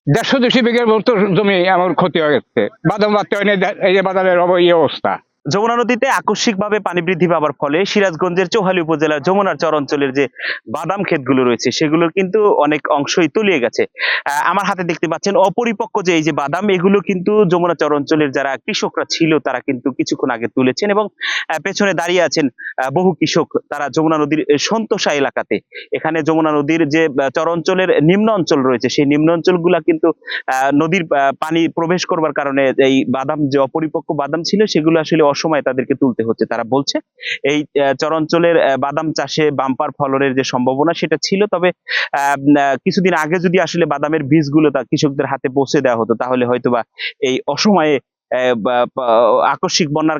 150-200 বিঘার মতো জমি আমার ক্ষতি হয়ে গেছে। বাদাম বাড়তে হয়নি, এই যে বাদামের অবস্থা। যমুনা নদীতে আকস্মিকভাবে পানি বৃদ্ধি পাওয়ার ফলে সিরাজগঞ্জের চৌহালি উপজেলার যমুনার চর অঞ্চলের যে বাদাম ক্ষেতগুলো রয়েছে সেগুলোর কিন্তু অনেক অংশই তলিয়ে গেছে। আমার হাতে দেখতে পাচ্ছেন অপরিপক্ক যে এই যে বাদাম, এগুলো কিন্তু যমুনা চর অঞ্চলের যারা কৃষকরা ছিল তারা কিন্তু কিছুক্ষণ আগে তুলেছেন এবং পেছনে দাঁড়িয়ে আছেন বহু কৃষক, তারা যমুনা নদীর সন্তোষা এলাকাতে। এখানে যমুনা নদীর যে চর অঞ্চলের নিম্ন অঞ্চল রয়েছে সেই নিম্ন অঞ্চলগুলা কিন্তু নদীর পানি প্রবেশ করবার কারণে এই বাদাম, যে অপরিপক্ক বাদাম ছিল সেগুলো আসলে অসময়ে তাদেরকে তুলতে হচ্ছে। তারা বলছে এই চরাঞ্চলের বাদাম চাষে বাম্পার ফলনের যে সম্ভাবনা সেটা ছিল, তবে কিছুদিন আগে যদি আসলে বাদামের বীজগুলো তা কৃষকদের হাতে পৌঁছে দেওয়া হতো তাহলে হয়তোবা এই অসময়ে আকস্মিক বন্যার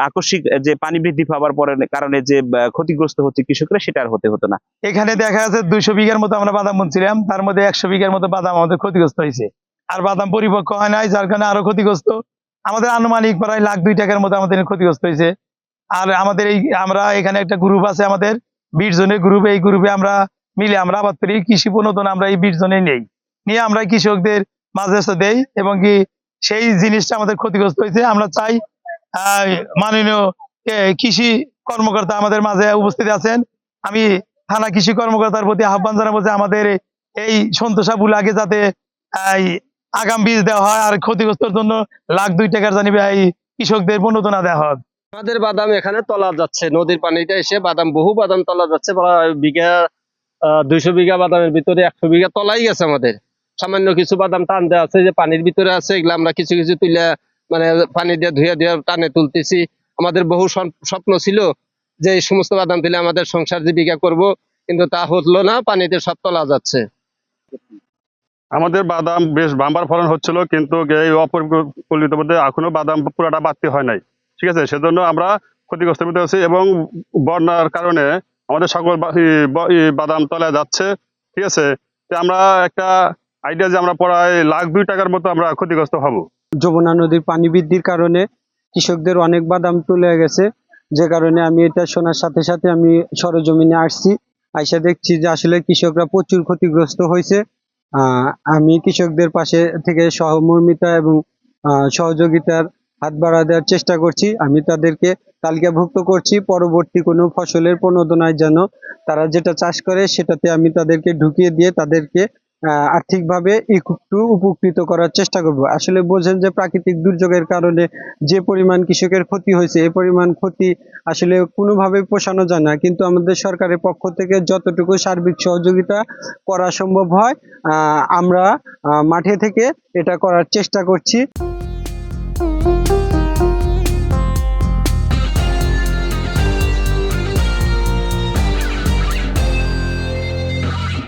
আকস্মিক যে পানি বৃদ্ধি পাওয়ার কারণে যে ক্ষতিগ্রস্ত হচ্ছে কৃষকরা সেটা আর হতে হতো না। এখানে দেখা যাচ্ছে 200 বিঘার মতো আমরা বাদাম বুনছিলাম, তার মধ্যে 100 বিঘার মতো বাদাম আমাদের ক্ষতিগ্রস্ত হয়েছে। আর বাদাম পরিপক্ক হয় নাই, যার কারণে আরো ক্ষতিগ্রস্ত। আমাদের আনুমানিক প্রায় $1,02,000 মতো আমাদের ক্ষতিগ্রস্ত হয়েছে। আর আমাদের আমরা এখানে একটা গ্রুপ আছে, আমাদের 20 জনের গ্রুপ। এই গ্রুপে আমরা মিলে আমরা আবাদ করি, কৃষি প্রণোদন আমরা এই 20 জনে নেই, নিয়ে আমরা কৃষকদের মাঝে দেই এবং কি সেই জিনিসটা আমাদের ক্ষতিগ্রস্ত হয়েছে। আমরা চাই মাননীয় কৃষি কর্মকর্তা আমাদের মাঝে উপস্থিত আছেন। আমি থানা কৃষি কর্মকর্তার প্রতি আহ্বান জানাবো যে আমাদের এই সন্তোষা বুলাকে যাতে আগাম বীজ দেওয়া হয় আর ক্ষতিগ্রস্তর জন্য $1,02,000 জানিবে এই কৃষকদের প্রণোদনা দেওয়া হয়। আমাদের বাদাম এখানে তলা যাচ্ছে, নদীর পানিতে এসে বহু বাদাম তলা যাচ্ছে। বিঘা 200 বিঘা বাদামের ভিতরে 100 বিঘা তলাই গেছে। আমাদের সামান্য কিছু বাদাম টান দেওয়া আছে, যে পানির ভিতরে আছে, এগুলো আমরা কিছু কিছু তুলে মানে পানি দিয়ে ধুয়ে টানে তুলতেছি। আমাদের বহু স্বপ্ন ছিল যে এই সমস্ত বাদাম তুলে আমাদের সংসার জীবিকা করব, কিন্তু তা হলো না, পানিতে সব তলা যাচ্ছে। আমাদের বাদাম বেশ বাম্পার ফলন হচ্ছিল, কিন্তু এই অপরিকল্পিত মধ্যে এখনো বাদাম পুরাটা বাড়তি হয় নাই। ঠিক আছে, সেজন্য আমরা ক্ষতিগ্রস্ত হতে হচ্ছে এবং বন্যার কারণে আমাদের সকল বাদাম তলায় যাচ্ছে। ঠিক আছে, আমরা একটা আইডিয়া যে আমরা প্রায় $1,02,000 মতো আমরা ক্ষতিগ্রস্ত হব। যমুনা নদীর পানি বৃদ্ধির কারণে কৃষকদের অনেক বাদাম তুলে গেছে, যে কারণে আমি এটা শোনার সাথে সাথে আমি সরজমিনে আসছি। আইসা দেখছি যে আসলে কৃষকরা প্রচুর ক্ষতিগ্রস্ত হয়েছে। আমি কৃষকদের পাশে থেকে সহমর্মিতা এবং সহযোগিতার হাত বাড়া দেওয়ার চেষ্টা করছি। আমি তাদেরকে তালিকাভুক্ত করছি, পরবর্তী কোনো ফসলের প্রণোদনায় যেন তারা যেটা চাষ করে সেটাতে আমি তাদেরকে ঢুকিয়ে দিয়ে তাদেরকে আর্থিকভাবে একটু উপকৃত করার চেষ্টা করব। আসলে বোঝেন যে প্রাকৃতিক দুর্যোগের কারণে যে পরিমাণ কৃষকের ক্ষতি হয়েছে, এই পরিমাণ ক্ষতি আসলে কোনোভাবে পোষানো যায় না, কিন্তু আমাদের সরকারের পক্ষ থেকে যতটুকু সার্বিক সহযোগিতা করা সম্ভব হয় আমরা মাঠে থেকে এটা করার চেষ্টা করছি।